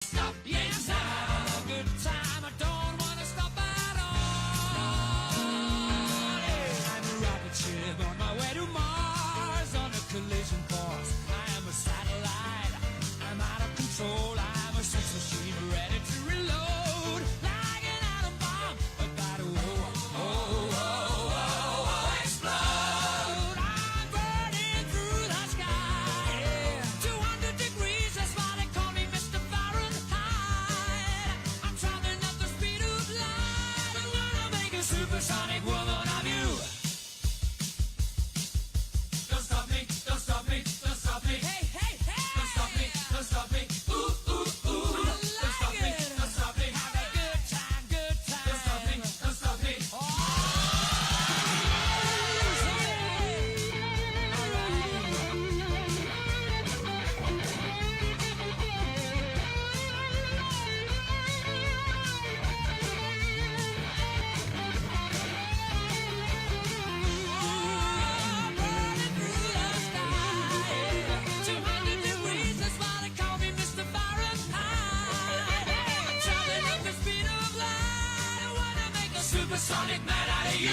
Stop, yes, now. A good time. I don't want to stop at all. Yeah. I'm a rocket ship on my way to Mars on a collision course. I am a satellite. I'm out of control. I'm a sex machine ready to reload. Like an atom bomb. About to explode. I'm burning through the sky. Yeah. 200 degrees, that's why they call me Mr. Fahrenheit. I'm traveling at the speed of light. I wanna make a supersonic woman of you. Don't stop me, don't stop me, don't stop me. Hey, hey, hey! Don't stop me, don't stop me. Ooh, ooh, ooh. Don't stop me, don't stop me. Have a good time, good time. Don't stop me, don't stop me. Burning through the sky. 200 degrees, that's why they call me Mr. Fahrenheit. I'm traveling at the speed of light. I wanna make a supersonic man out of you.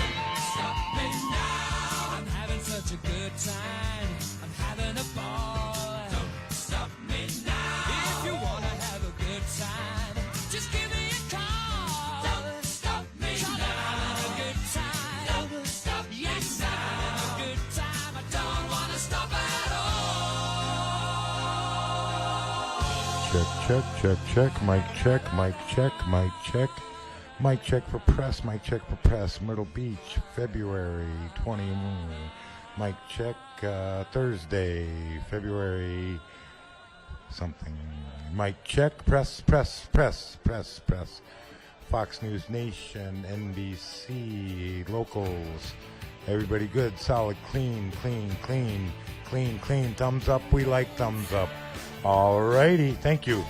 Don't stop me now. I'm having such a good time. I'm having a ball. Don't stop me now. If you wanna have a good time, just give me a call. Don't stop me now. I'm having a good time. Don't stop me now. I'm having a good time. I don't wanna stop at all. Check, check, check, check, mic check, mic check, mic check. Mic check for press, mic check for press. Myrtle Beach, February 21. Mic check, Thursday, February something. Mic check, press, press, press, press, press. Fox News Nation, NBC, locals. Everybody good, solid, clean, clean, clean, clean, clean. Thumbs up, we like thumbs up. Alrighty, thank you.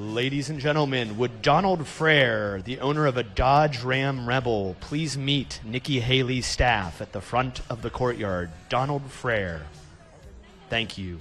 Ladies and gentlemen, would Donald Frere, the owner of a Dodge Ram Rebel, please meet Nikki Haley's staff at the front of the courtyard? Donald Frere. Thank you.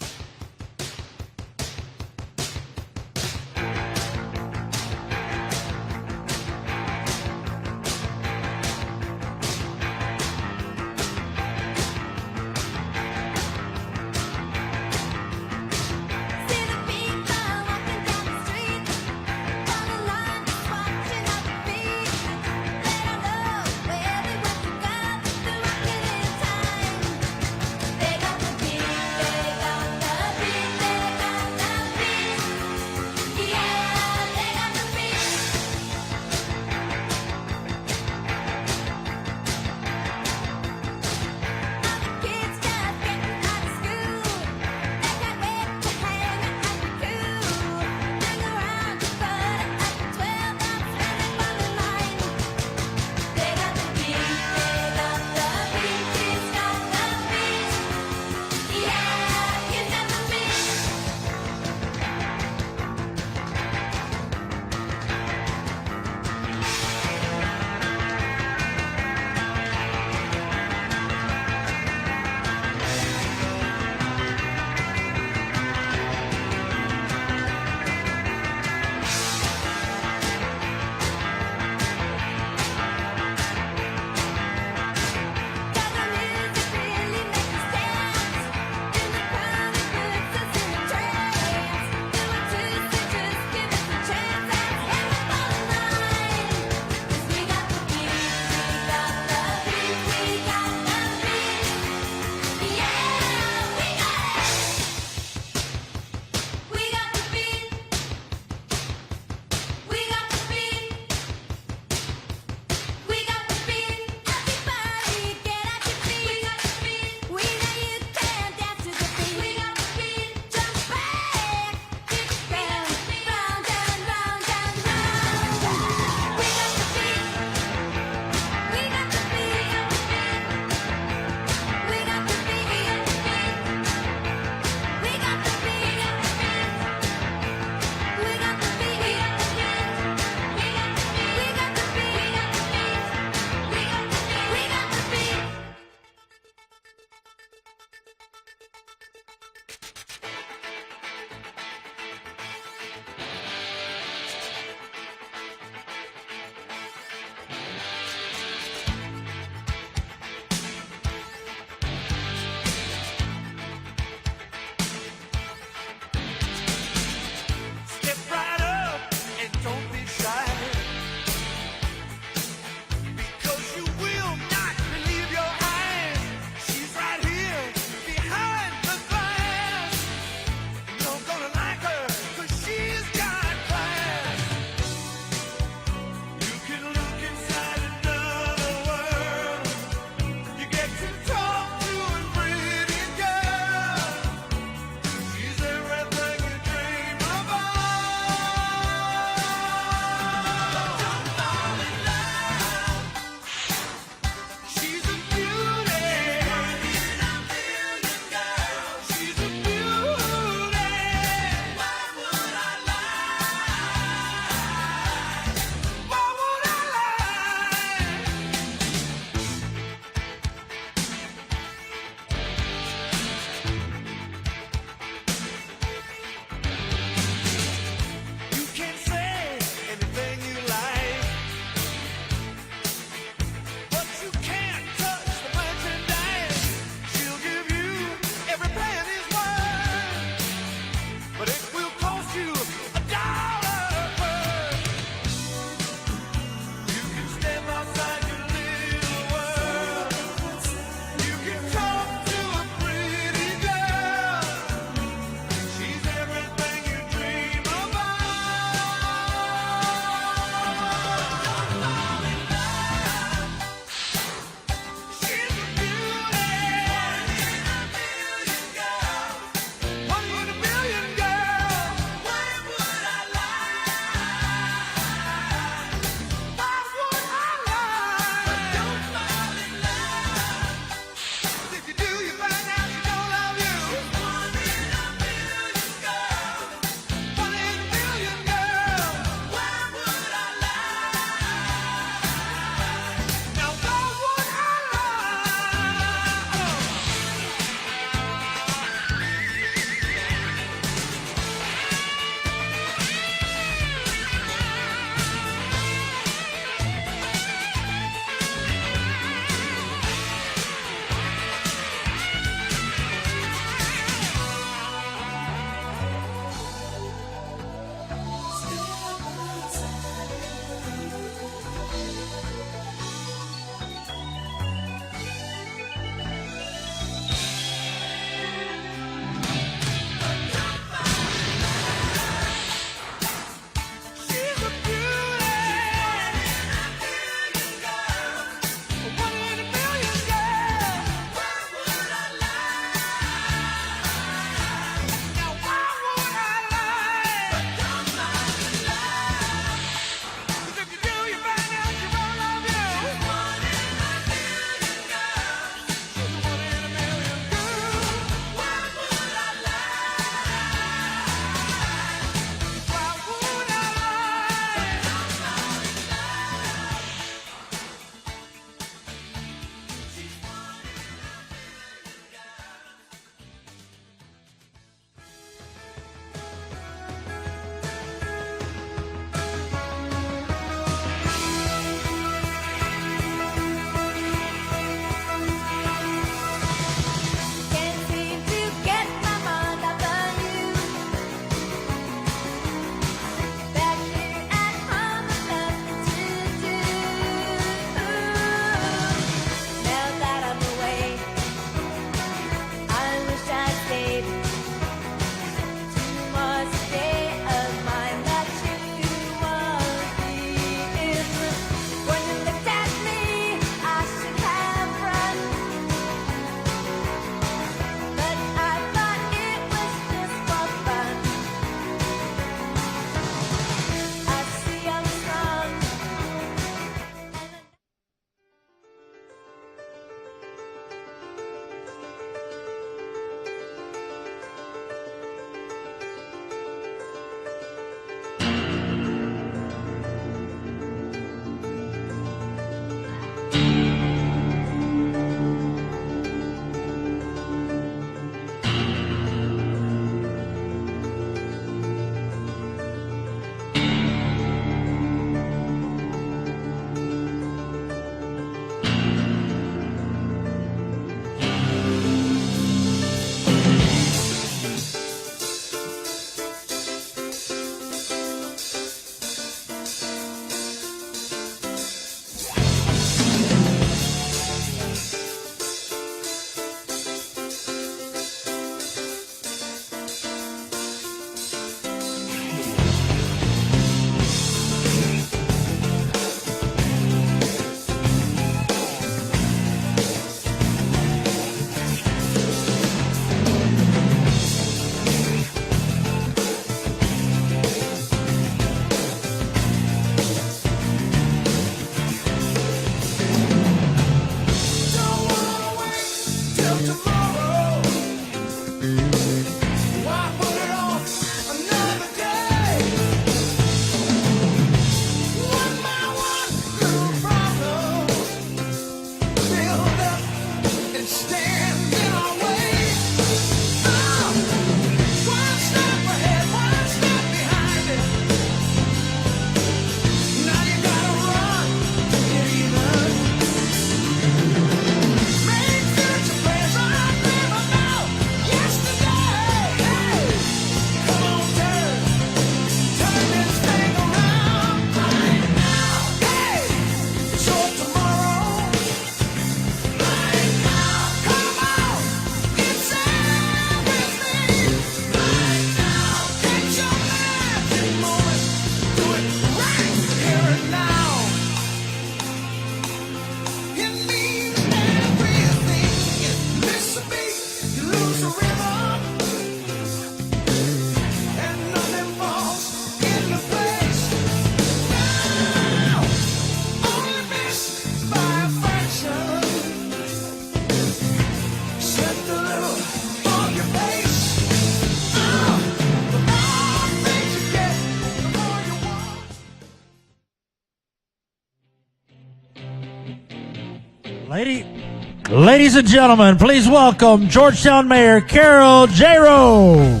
Ladies and gentlemen, please welcome Georgetown Mayor Carol Jarreau.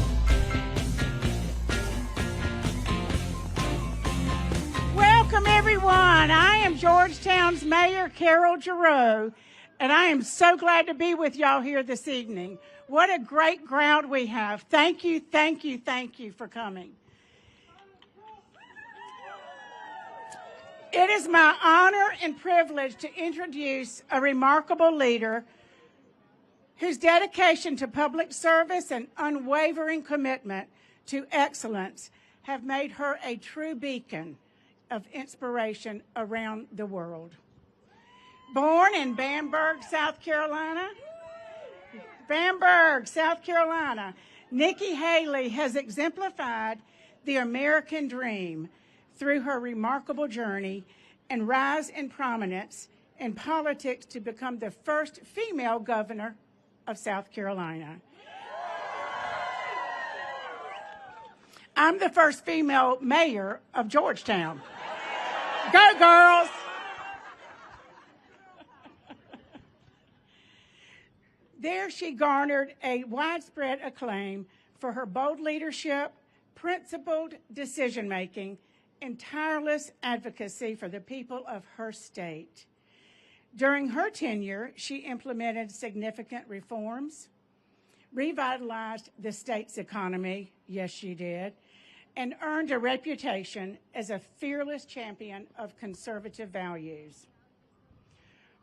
Welcome, everyone. I am Georgetown's Mayor Carol Jarreau, and I am so glad to be with y'all here this evening. What a great crowd we have. Thank you, thank you, thank you for coming. It is my honor and privilege to introduce a remarkable leader whose dedication to public service and unwavering commitment to excellence have made her a true beacon of inspiration around the world. Born in Bamberg, South Carolina, Nikki Haley has exemplified the American dream through her remarkable journey and rise in prominence in politics to become the first female governor of South Carolina. I'm the first female mayor of Georgetown. Go, girls! There she garnered a widespread acclaim for her bold leadership, principled decision-making, and tireless advocacy for the people of her state. During her tenure, she implemented significant reforms, revitalized the state's economy, yes she did, and earned a reputation as a fearless champion of conservative values.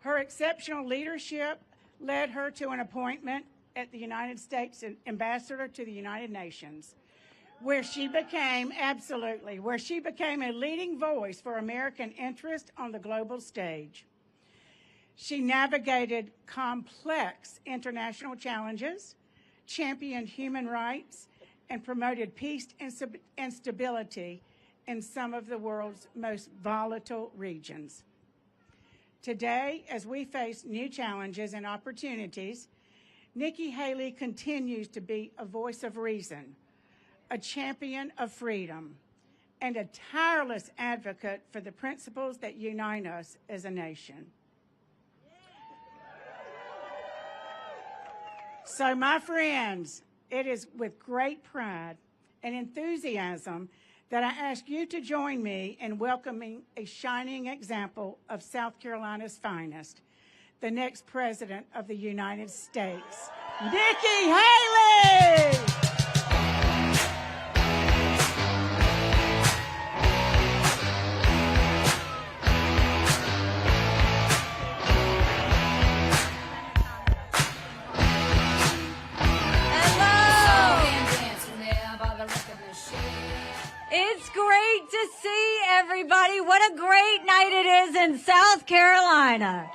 Her exceptional leadership led her to an appointment at the United States Ambassador to the United Nations, where she became a leading voice for American interest on the global stage. She navigated complex international challenges, championed human rights, and promoted peace and stability in some of the world's most volatile regions. Today, as we face new challenges and opportunities, Nikki Haley continues to be a voice of reason, a champion of freedom, and a tireless advocate for the principles that unite us as a nation. So, my friends, it is with great pride and enthusiasm that I ask you to join me in welcoming a shining example of South Carolina's finest, the next President of the United States, Nikki Haley! It's great to see everybody. What a great night it is in South Carolina.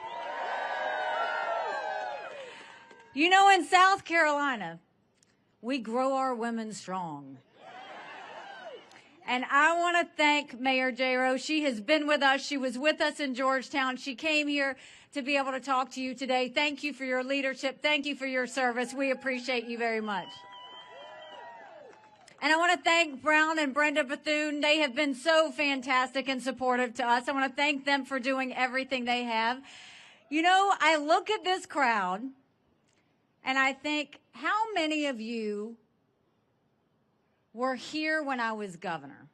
You know, in South Carolina, we grow our women strong. And I want to thank Mayor Jarreau. She has been with us. She was with us in Georgetown. She came here to be able to talk to you today. Thank you for your leadership. Thank you for your service. We appreciate you very much. And I want to thank Brown and Brenda Bethune. They have been so fantastic and supportive to us. I want to thank them for doing everything they have. You know, I look at this crowd and I think, how many of you were here when I was governor?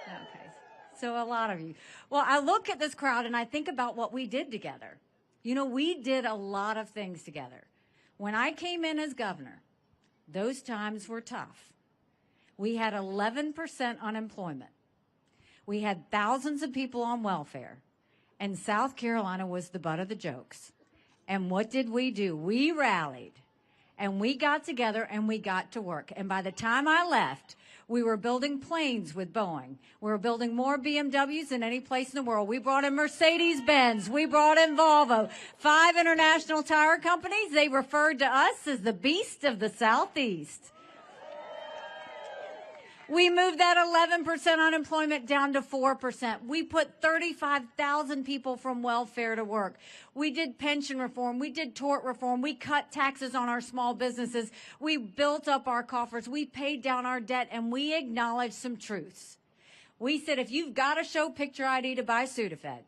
Okay, so a lot of you. Well, I look at this crowd and I think about what we did together. You know, we did a lot of things together. When I came in as governor, those times were tough. We had 11% unemployment. We had thousands of people on welfare. And South Carolina was the butt of the jokes. And what did we do? We rallied. And we got together and we got to work. And by the time I left, we were building planes with Boeing. We were building more BMWs than any place in the world. We brought in Mercedes-Benz. We brought in Volvo. 5 international tire companies. They referred to us as the beast of the Southeast. We moved that 11% unemployment down to 4%. We put 35,000 people from welfare to work. We did pension reform. We did tort reform. We cut taxes on our small businesses. We built up our coffers. We paid down our debt, and we acknowledged some truths. We said, if you've got to show picture ID to buy Sudafed,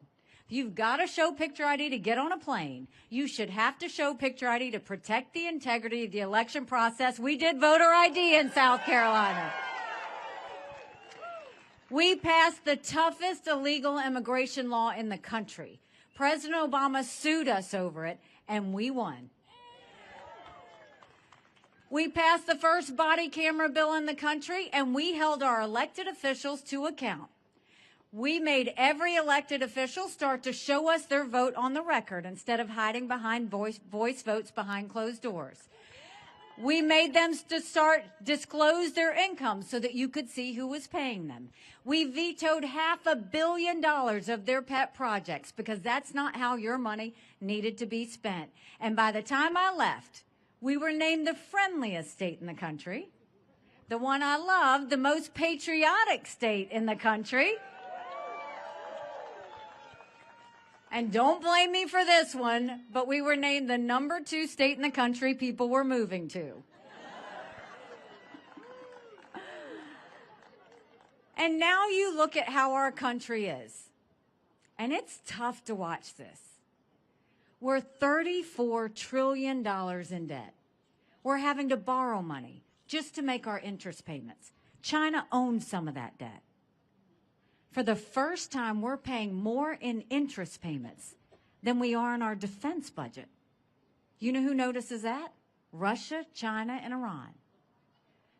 You've got to show picture ID to get on a plane. You should have to show picture ID to protect the integrity of the election process. We did voter ID in South Carolina. We passed the toughest illegal immigration law in the country. President Obama sued us over it, and we won. We passed the first body camera bill in the country, and we held our elected officials to account. We made every elected official start to show us their vote on the record instead of hiding behind voice votes behind closed doors. We made them to start disclose their income so that you could see who was paying them. We vetoed $500 million of their pet projects because that's not how your money needed to be spent. And by the time I left, we were named the friendliest state in the country, the one I loved, the most patriotic state in the country. And don't blame me for this one, but we were named the number 2 state in the country people were moving to. And now you look at how our country is, and it's tough to watch this. We're $34 trillion in debt. We're having to borrow money just to make our interest payments. China owns some of that debt. For the first time, we're paying more in interest payments than we are in our defense budget. You know who notices that? Russia, China, and Iran.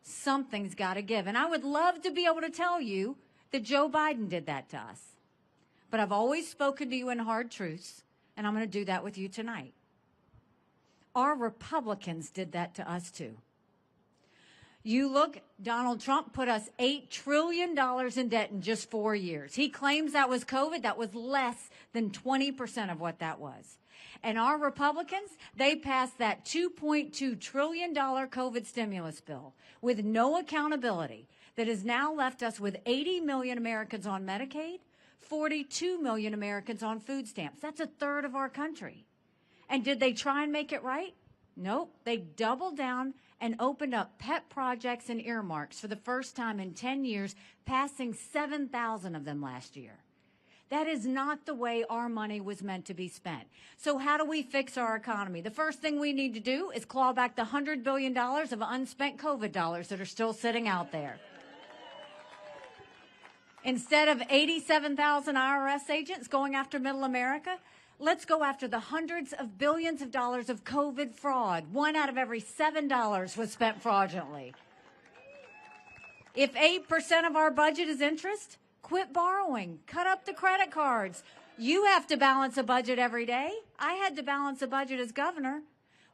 Something's got to give. And I would love to be able to tell you that Joe Biden did that to us. But I've always spoken to you in hard truths, and I'm going to do that with you tonight. Our Republicans did that to us too. You look, Donald Trump put us $8 trillion in debt in just 4 years. He claims that was COVID. That was less than 20% of what that was. And our Republicans, they passed that $2.2 trillion COVID stimulus bill with no accountability that has now left us with 80 million Americans on Medicaid, 42 million Americans on food stamps. That's a third of our country. And did they try and make it right? Nope. They doubled down and opened up pet projects and earmarks for the first time in 10 years, passing 7,000 of them last year. That is not the way our money was meant to be spent. So how do we fix our economy? The first thing we need to do is claw back the $100 billion of unspent COVID dollars that are still sitting out there. Instead of 87,000 IRS agents going after middle America, let's go after the hundreds of billions of dollars of COVID fraud. 1 out of every $7 was spent fraudulently. If 8% of our budget is interest, quit borrowing. Cut up the credit cards. You have to balance a budget every day. I had to balance a budget as governor.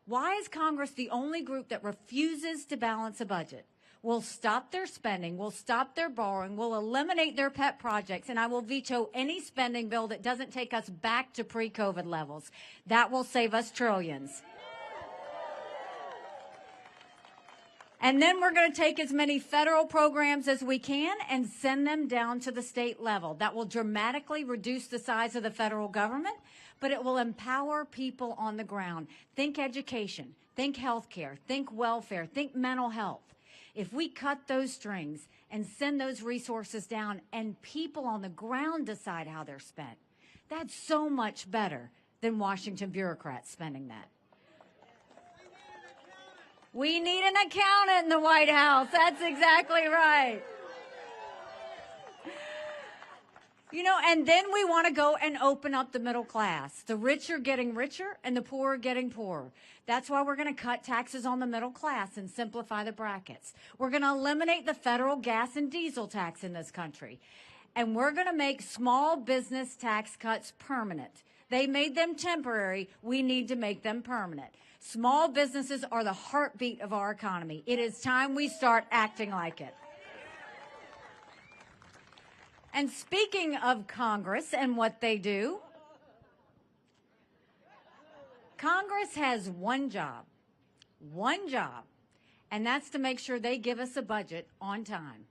Why is Congress the only group that refuses to balance a budget? We'll stop their spending, we'll stop their borrowing, we'll eliminate their pet projects, and I will veto any spending bill that doesn't take us back to pre-COVID levels. That will save us trillions. And then we're going to take as many federal programs as we can and send them down to the state level. That will dramatically reduce the size of the federal government, but it will empower people on the ground. Think education, think healthcare, think welfare, think mental health. If we cut those strings and send those resources down and people on the ground decide how they're spent, that's so much better than Washington bureaucrats spending that. We need an accountant in the White House. That's exactly right. You know, and then we want to go and open up the middle class. The rich are getting richer and the poor are getting poorer. That's why we're going to cut taxes on the middle class and simplify the brackets. We're going to eliminate the federal gas and diesel tax in this country. And we're going to make small business tax cuts permanent. They made them temporary. We need to make them permanent. Small businesses are the heartbeat of our economy. It is time we start acting like it. And speaking of Congress and what they do, Congress has one job, and that's to make sure they give us a budget on time.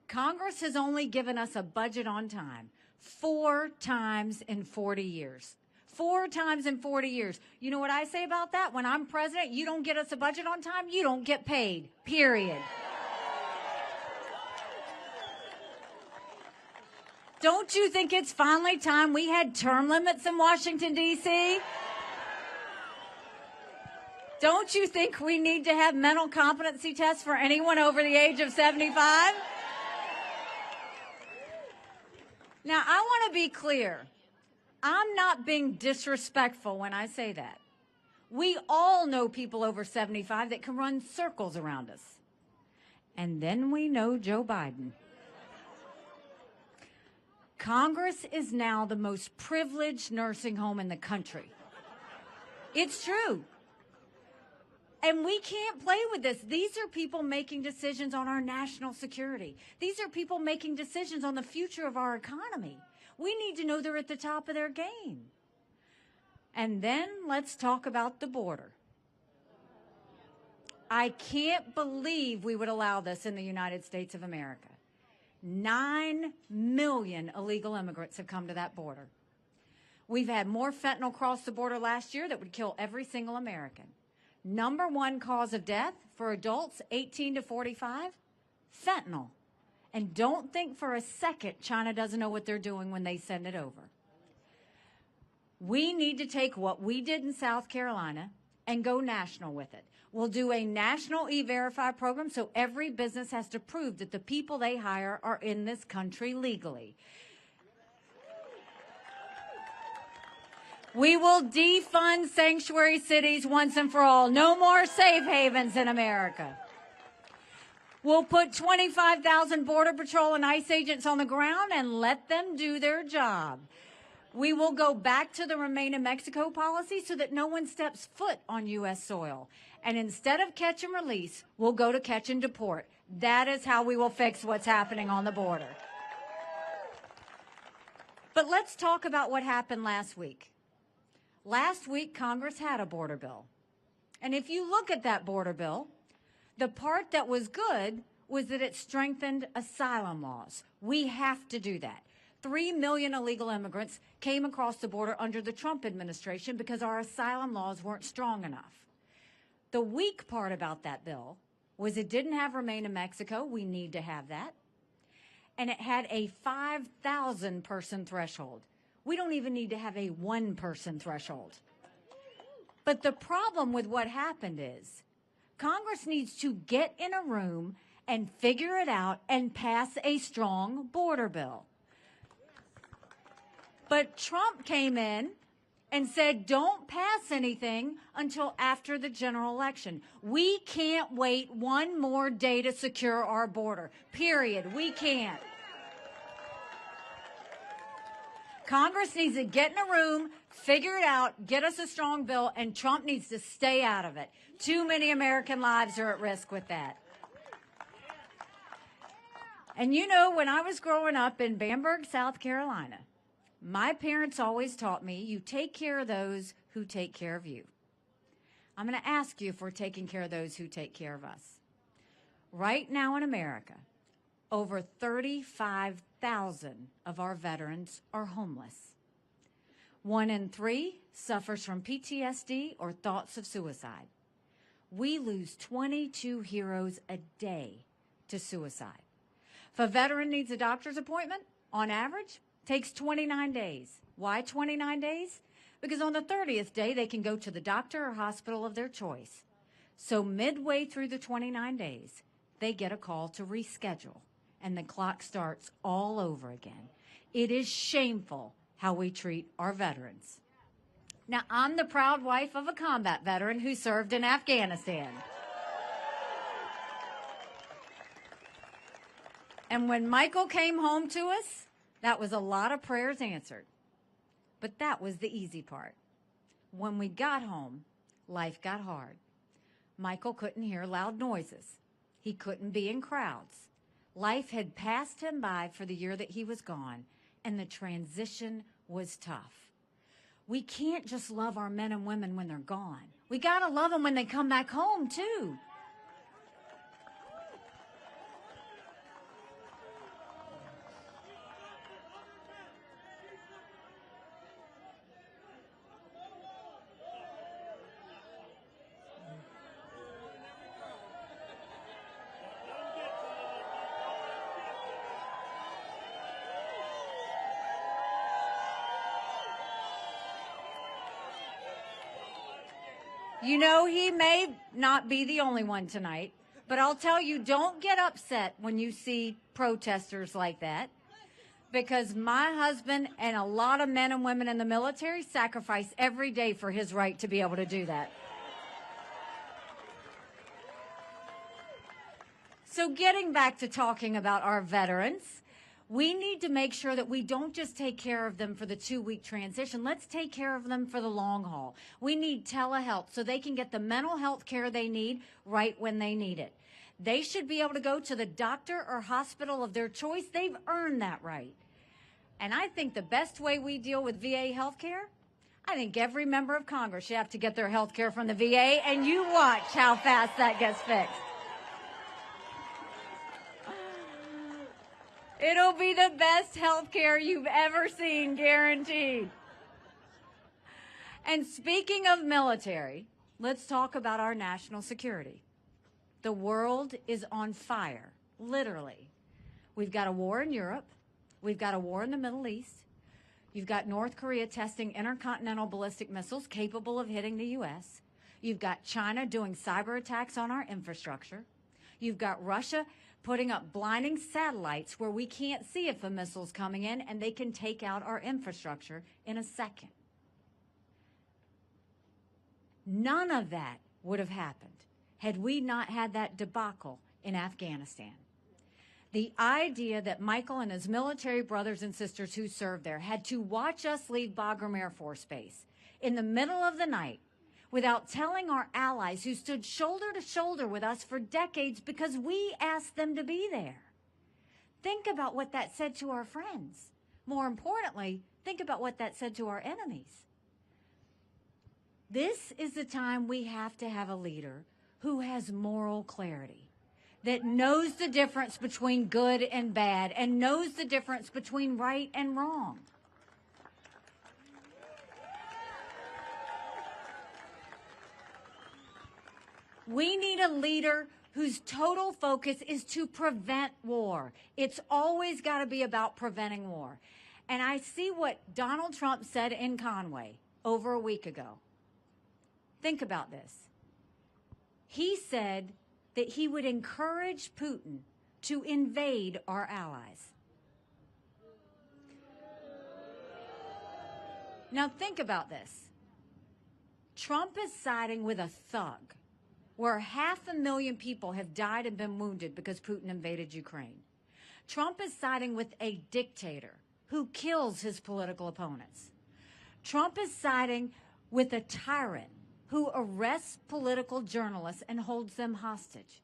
Congress has only given us a budget on time 4 times in 40 years. 4 times in 40 years. You know what I say about that? When I'm president, you don't get us a budget on time, you don't get paid, period. Don't you think it's finally time we had term limits in Washington, D.C.? Don't you think we need to have mental competency tests for anyone over the age of 75? Now, I want to be clear. I'm not being disrespectful when I say that. We all know people over 75 that can run circles around us. And then we know Joe Biden. Congress is now the most privileged nursing home in the country. It's true. And we can't play with this. These are people making decisions on our national security. These are people making decisions on the future of our economy. We need to know they're at the top of their game. And then let's talk about the border. I can't believe we would allow this in the United States of America. 9 million illegal immigrants have come to that border. We've had more fentanyl cross the border last year that would kill every single American. Number one cause of death for adults 18 to 45, fentanyl. And don't think for a second China doesn't know what they're doing when they send it over. We need to take what we did in South Carolina and go national with it. We'll do a national E-Verify program so every business has to prove that the people they hire are in this country legally. We will defund sanctuary cities once and for all. No more safe havens in America. We'll put 25,000 Border Patrol and ICE agents on the ground and let them do their job. We will go back to the Remain in Mexico policy so that no one steps foot on U.S. soil. And instead of catch and release, we'll go to catch and deport. That is how we will fix what's happening on the border. But let's talk about what happened last week. Last week, Congress had a border bill. And if you look at that border bill, the part that was good was that it strengthened asylum laws. We have to do that. 3 million illegal immigrants came across the border under the Trump administration because our asylum laws weren't strong enough. The weak part about that bill was it didn't have Remain in Mexico. We need to have that. And it had a 5,000 person threshold. We don't even need to have a 1 person threshold. But the problem with what happened is Congress needs to get in a room and figure it out and pass a strong border bill. But Trump came in and said, don't pass anything until after the general election. We can't wait one more day to secure our border. Period. We can't. Congress needs to get in a room, figure it out, get us a strong bill, and Trump needs to stay out of it. Too many American lives are at risk with that. And you know, when I was growing up in Bamberg, South Carolina, my parents always taught me, you take care of those who take care of you. I'm going to ask you if we're taking care of those who take care of us. Right now in America, over 35,000 of our veterans are homeless. 1 in 3 suffers from PTSD or thoughts of suicide. We lose 22 heroes a day to suicide. If a veteran needs a doctor's appointment, on average, takes 29 days. Why 29 days? Because on the 30th day, they can go to the doctor or hospital of their choice. So midway through the 29 days, they get a call to reschedule, and the clock starts all over again. It is shameful how we treat our veterans. Now, I'm the proud wife of a combat veteran who served in Afghanistan. And when Michael came home to us, that was a lot of prayers answered. But that was the easy part. When we got home, life got hard. Michael couldn't hear loud noises. He couldn't be in crowds. Life had passed him by for the year that he was gone, and the transition was tough. We can't just love our men and women when they're gone. We got to love them when they come back home, too. You know, he may not be the only one tonight, but I'll tell you, don't get upset when you see protesters like that, because my husband and a lot of men and women in the military sacrifice every day for his right to be able to do that. So getting back to talking about our veterans, we need to make sure that we don't just take care of them for the 2-week transition. Let's take care of them for the long haul. We need telehealth so they can get the mental health care they need right when they need it. They should be able to go to the doctor or hospital of their choice. They've earned that right. And I think the best way we deal with VA health care, I think every member of Congress should have to get their health care from the VA, and you watch how fast that gets fixed. It'll be the best health care you've ever seen, guaranteed. And speaking of military, let's talk about our national security. The world is on fire, literally. We've got a war in Europe. We've got a war in the Middle East. You've got North Korea testing intercontinental ballistic missiles capable of hitting the U.S. You've got China doing cyber attacks on our infrastructure. You've got Russia putting up blinding satellites where we can't see if a missile's coming in, and they can take out our infrastructure in a second. None of that would have happened had we not had that debacle in Afghanistan. The idea that Michael and his military brothers and sisters who served there had to watch us leave Bagram Air Force Base in the middle of the night without telling our allies who stood shoulder to shoulder with us for decades because we asked them to be there. Think about what that said to our friends. More importantly, think about what that said to our enemies. This is the time we have to have a leader who has moral clarity, that knows the difference between good and bad and knows the difference between right and wrong. We need a leader whose total focus is to prevent war. It's always got to be about preventing war. And I see what Donald Trump said in Conway over a week ago. Think about this. He said that he would encourage Putin to invade our allies. Now think about this. Trump is siding with a thug where 500,000 people have died and been wounded because Putin invaded Ukraine. Trump is siding with a dictator who kills his political opponents. Trump is siding with a tyrant who arrests political journalists and holds them hostage.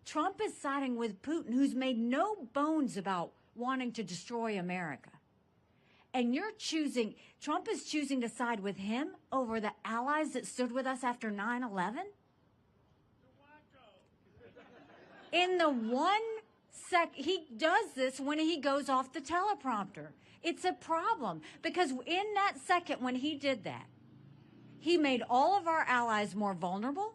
Trump is siding with Putin, who's made no bones about wanting to destroy America. And Trump is choosing to side with him over the allies that stood with us after 9/11? In the 1 sec, he does this when he goes off the teleprompter. It's a problem because in that second when he did that, he made all of our allies more vulnerable.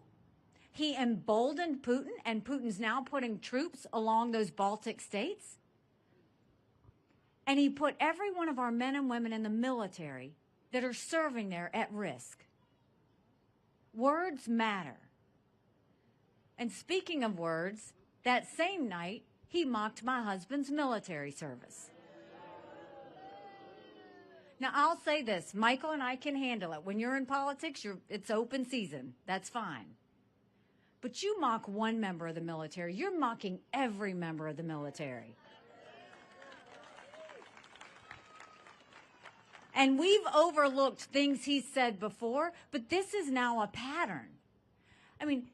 He emboldened Putin, and Putin's now putting troops along those Baltic states. And he put every one of our men and women in the military that are serving there at risk. Words matter. And speaking of words, that same night, he mocked my husband's military service. Now, I'll say this. Michael and I can handle it. When you're in politics, it's open season. That's fine. But you mock one member of the military, you're mocking every member of the military. And we've overlooked things he said before, but this is now a pattern. I mean,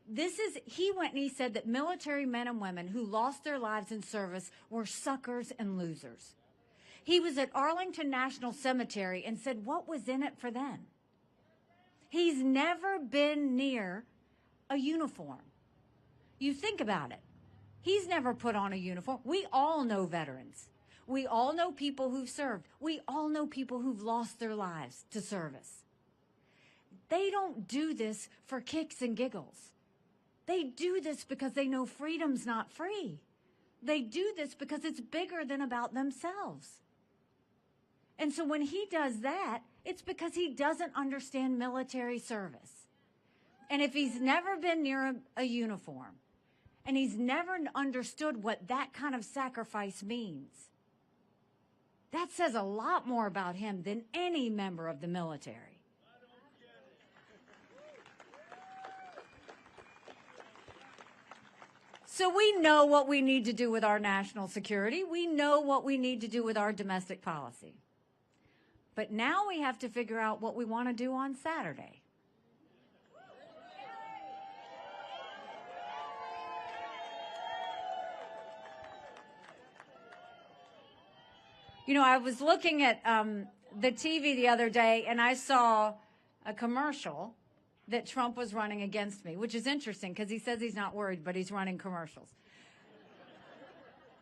he went and he said that military men and women who lost their lives in service were suckers and losers. He was at Arlington National Cemetery and said, what was in it for them? He's never been near a uniform. You think about it. He's never put on a uniform. We all know veterans. We all know people who've served. We all know people who've lost their lives to service. They don't do this for kicks and giggles. They do this because they know freedom's not free. They do this because it's bigger than about themselves. And so when he does that, it's because he doesn't understand military service. And if he's never been near a uniform, and he's never understood what that kind of sacrifice means, that says a lot more about him than any member of the military. So we know what we need to do with our national security. We know what we need to do with our domestic policy. But now we have to figure out what we want to do on Saturday. You know, I was looking at the TV the other day, and I saw a commercial that Trump was running against me, which is interesting because he says he's not worried, but he's running commercials.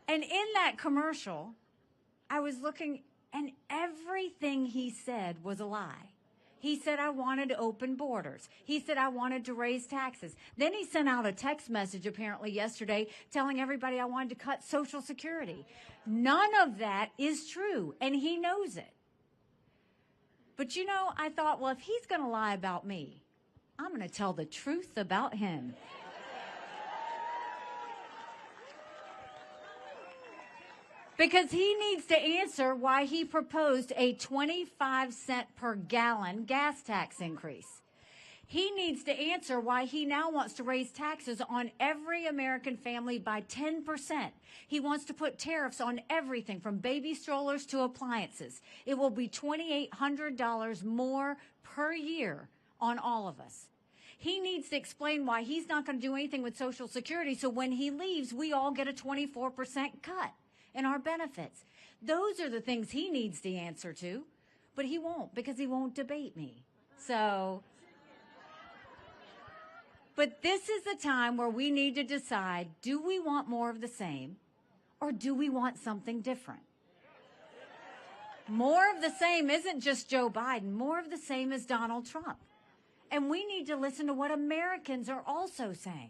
And in that commercial, I was looking, and everything he said was a lie. He said, I wanted to open borders. He said, I wanted to raise taxes. Then he sent out a text message apparently yesterday telling everybody I wanted to cut Social Security. None of that is true, and he knows it. But you know, I thought, well, if he's going to lie about me, I'm going to tell the truth about him. Because he needs to answer why he proposed a 25-cent per gallon gas tax increase. He needs to answer why he now wants to raise taxes on every American family by 10%. He wants to put tariffs on everything from baby strollers to appliances. It will be $2,800 more per year on all of us. He needs to explain why he's not going to do anything with Social Security, so when he leaves, we all get a 24% cut in our benefits. Those are the things he needs the answer to, but he won't because he won't debate me. So, but this is the time where we need to decide, do we want more of the same or do we want something different? More of the same isn't just Joe Biden. More of the same is Donald Trump. And we need to listen to what Americans are also saying.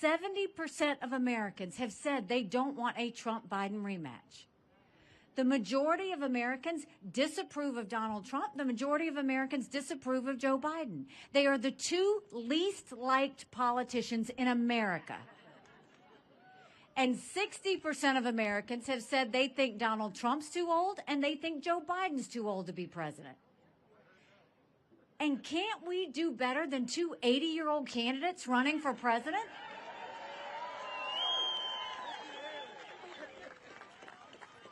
70% of Americans have said they don't want a Trump-Biden rematch. The majority of Americans disapprove of Donald Trump. The majority of Americans disapprove of Joe Biden. They are the two least liked politicians in America. And 60% of Americans have said they think Donald Trump's too old and they think Joe Biden's too old to be president. And can't we do better than two 80-year-old candidates running for president?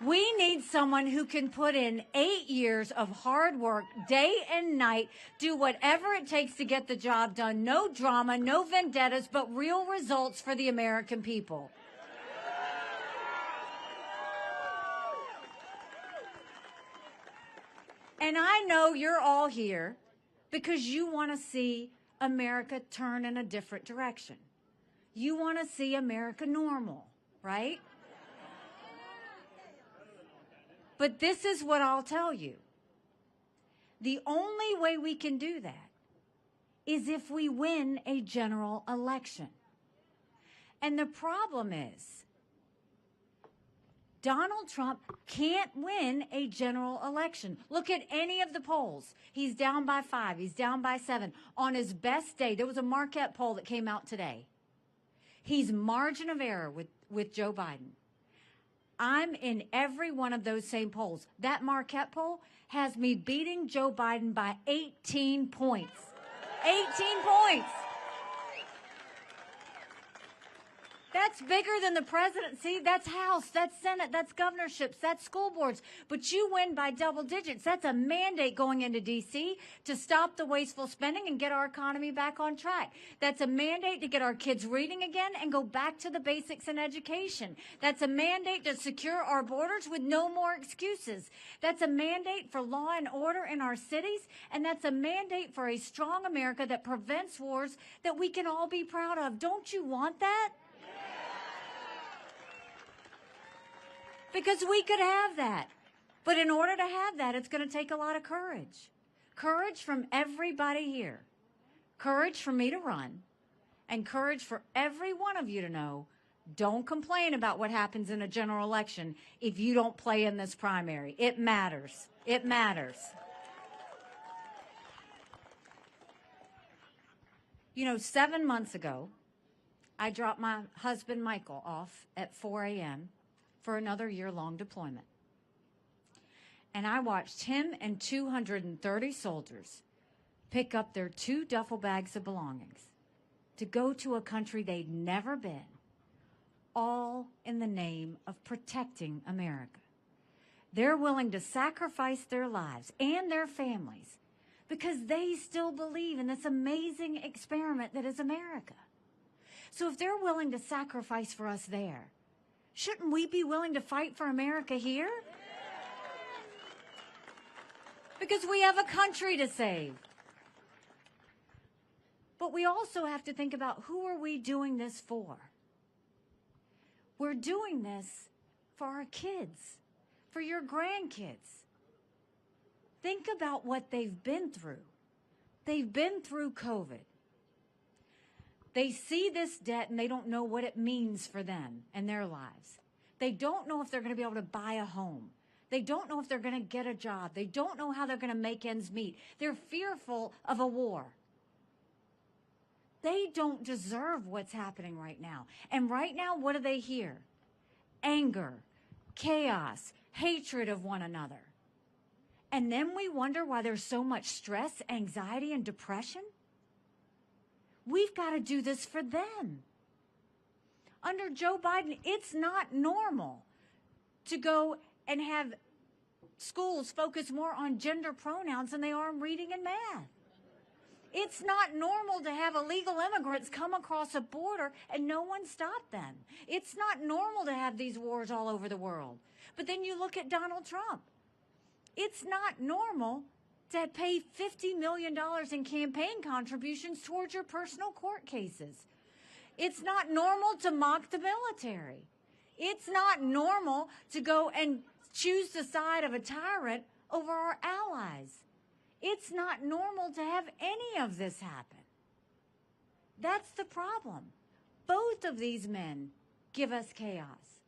We need someone who can put in 8 years of hard work, day and night, do whatever it takes to get the job done. No drama, no vendettas, but real results for the American people. And I know you're all here because you want to see America turn in a different direction. You want to see America normal, right? But this is what I'll tell you. The only way we can do that is if we win a general election. And the problem is, Donald Trump can't win a general election. Look at any of the polls. He's down by 5. He's down by 7. On his best day, there was a Marquette poll that came out today. He's margin of error with Joe Biden. I'm in every one of those same polls. That Marquette poll has me beating Joe Biden by 18 points. 18 points. That's bigger than the presidency. That's House, that's Senate, that's governorships, that's school boards. But you win by double digits. That's a mandate going into D.C. to stop the wasteful spending and get our economy back on track. That's a mandate to get our kids reading again and go back to the basics in education. That's a mandate to secure our borders with no more excuses. That's a mandate for law and order in our cities. And that's a mandate for a strong America that prevents wars that we can all be proud of. Don't you want that? Because we could have that. But in order to have that, it's going to take a lot of courage. Courage from everybody here. Courage for me to run. And courage for every one of you to know, don't complain about what happens in a general election if you don't play in this primary. It matters. It matters. You know, 7 months ago, I dropped my husband Michael off at 4 a.m. for another year-long deployment. And I watched him and 230 soldiers pick up their 2 duffel bags of belongings to go to a country they'd never been, all in the name of protecting America. They're willing to sacrifice their lives and their families because they still believe in this amazing experiment that is America. So if they're willing to sacrifice for us there, shouldn't we be willing to fight for America here? Because we have a country to save. But we also have to think about, who are we doing this for? We're doing this for our kids, for your grandkids. Think about what they've been through. They've been through COVID. They see this debt and they don't know what it means for them and their lives. They don't know if they're going to be able to buy a home. They don't know if they're going to get a job. They don't know how they're going to make ends meet. They're fearful of a war. They don't deserve what's happening right now. And right now, what do they hear? Anger, chaos, hatred of one another. And then we wonder why there's so much stress, anxiety, and depression. We've got to do this for them. Under Joe Biden, it's not normal to go and have schools focus more on gender pronouns than they are on reading and math. It's not normal to have illegal immigrants come across a border and no one stop them. It's not normal to have these wars all over the world. But then you look at Donald Trump. It's not normal to pay $50 million in campaign contributions towards your personal court cases. It's not normal to mock the military. It's not normal to go and choose the side of a tyrant over our allies. It's not normal to have any of this happen. That's the problem. Both of these men give us chaos.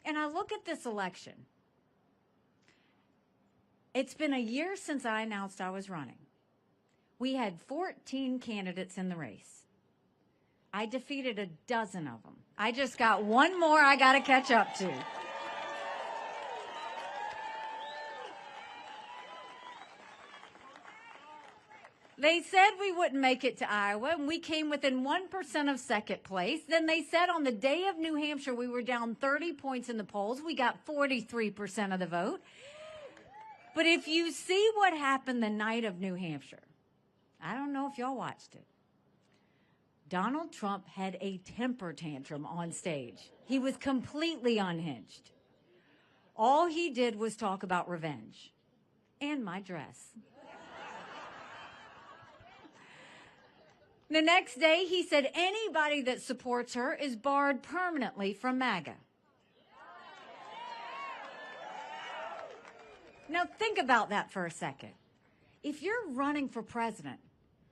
And I look at this election. It's been a year since I announced I was running. We had 14 candidates in the race. I defeated a dozen of them. I just got one more I got to catch up to. They said we wouldn't make it to Iowa, and we came within 1% of second place. Then they said on the day of New Hampshire we were down 30 points in the polls. We got 43% of the vote. But if you see what happened the night of New Hampshire, I don't know if y'all watched it. Donald Trump had a temper tantrum on stage. He was completely unhinged. All he did was talk about revenge and my dress. The next day, he said anybody that supports her is barred permanently from MAGA. Now, think about that for a second. If you're running for president,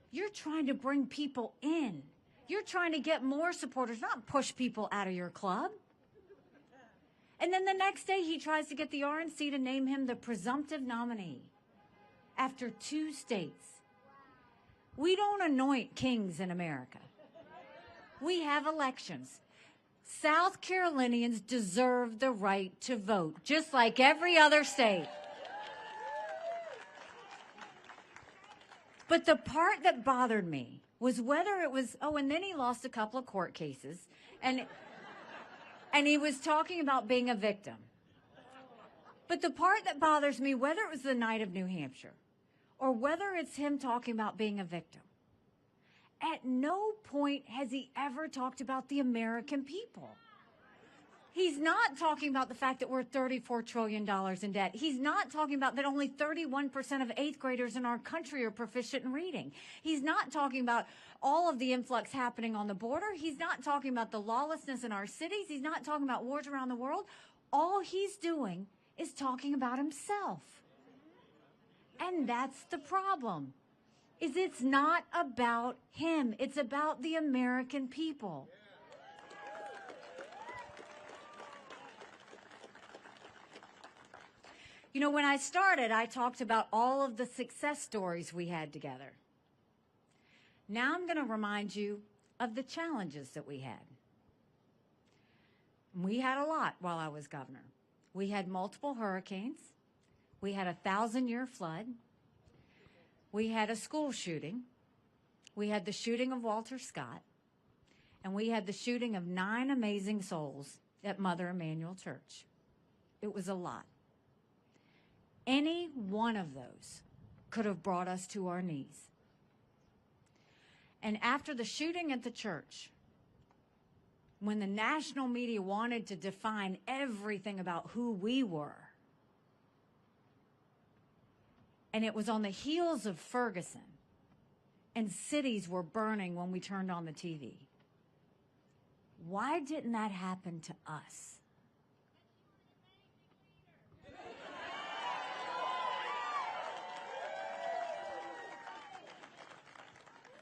you're trying to bring people in. You're trying to get more supporters, not push people out of your club. And then the next day, he tries to get the RNC to name him the presumptive nominee after 2 states. We don't anoint kings in America. We have elections. South Carolinians deserve the right to vote, just like every other state. But the part that bothered me was whether it was, and then he lost a couple of court cases, and he was talking about being a victim. But the part that bothers me, whether it was the night of New Hampshire, or whether it's him talking about being a victim, at no point has he ever talked about the American people. He's not talking about the fact that we're $34 trillion in debt. He's not talking about that only 31% of 8th graders in our country are proficient in reading. He's not talking about all of the influx happening on the border. He's not talking about the lawlessness in our cities. He's not talking about wars around the world. All he's doing is talking about himself. And that's the problem, is it's not about him. It's about the American people. You know, when I started, I talked about all of the success stories we had together. Now I'm going to remind you of the challenges that we had. We had a lot while I was governor. We had multiple hurricanes. We had a 1,000-year flood. We had a school shooting. We had the shooting of Walter Scott. And we had the shooting of 9 amazing souls at Mother Emanuel Church. It was a lot. Any one of those could have brought us to our knees. And after the shooting at the church, when the national media wanted to define everything about who we were, and it was on the heels of Ferguson, and cities were burning when we turned on the TV. Why didn't that happen to us?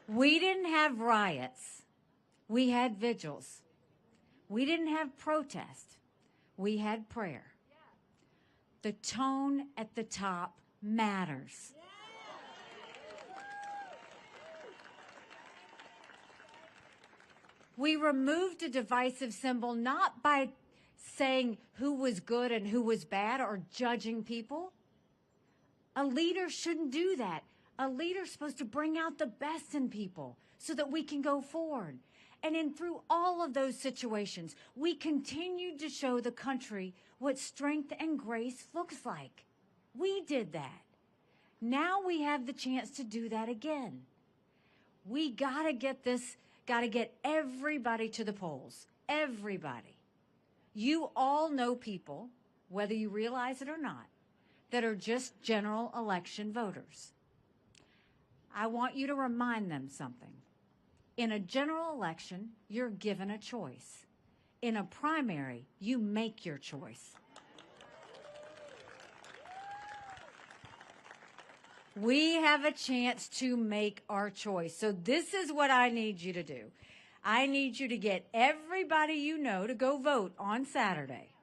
We didn't have riots. We had vigils. We didn't have protest. We had prayer. The tone at the top matters. We removed a divisive symbol not by saying who was good and who was bad or judging people. A leader shouldn't do that. A leader's supposed to bring out the best in people so that we can go forward. And through all of those situations, we continued to show the country what strength and grace looks like. We did that. Now we have the chance to do that again. We gotta get everybody to the polls. Everybody. You all know people, whether you realize it or not, that are just general election voters. I want you to remind them something. In a general election, you're given a choice. In a primary, you make your choice. We have a chance to make our choice. So this is what I need you to do. I need you to get everybody you know to go vote on Saturday.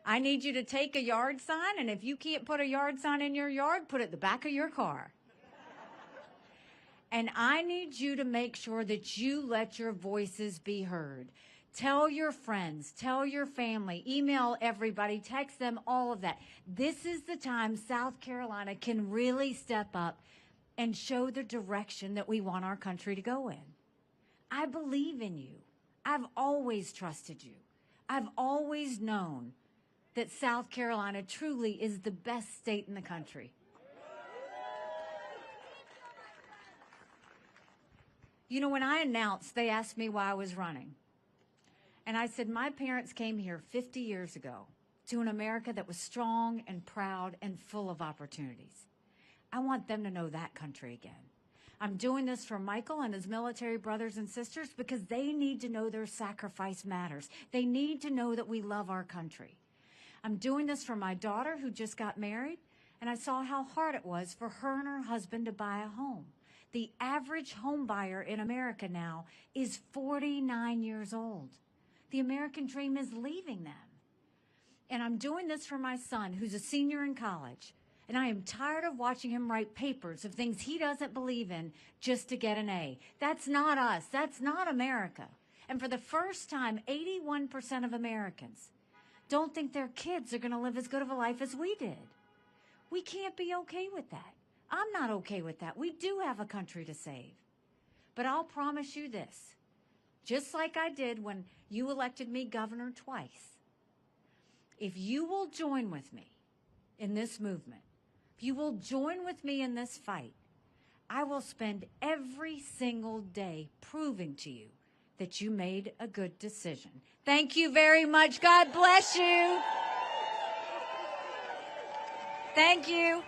I need you to take a yard sign, and if you can't put a yard sign in your yard, put it at the back of your car. And I need you to make sure that you let your voices be heard. Tell your friends, tell your family, email everybody, text them, all of that. This is the time South Carolina can really step up and show the direction that we want our country to go in. I believe in you. I've always trusted you. I've always known that South Carolina truly is the best state in the country. You know, when I announced, they asked me why I was running. And I said, my parents came here 50 years ago to an America that was strong and proud and full of opportunities. I want them to know that country again. I'm doing this for Michael and his military brothers and sisters because they need to know their sacrifice matters. They need to know that we love our country. I'm doing this for my daughter who just got married, and I saw how hard it was for her and her husband to buy a home. The average home buyer in America now is 49 years old. The American dream is leaving them. And I'm doing this for my son, who's a senior in college. And I am tired of watching him write papers of things he doesn't believe in just to get an A. That's not us. That's not America. And for the first time, 81% of Americans don't think their kids are going to live as good of a life as we did. We can't be okay with that. I'm not okay with that. We do have a country to save. But I'll promise you this, just like I did when you elected me governor twice, if you will join with me in this movement, if you will join with me in this fight, I will spend every single day proving to you that you made a good decision. Thank you very much. God bless you. Thank you.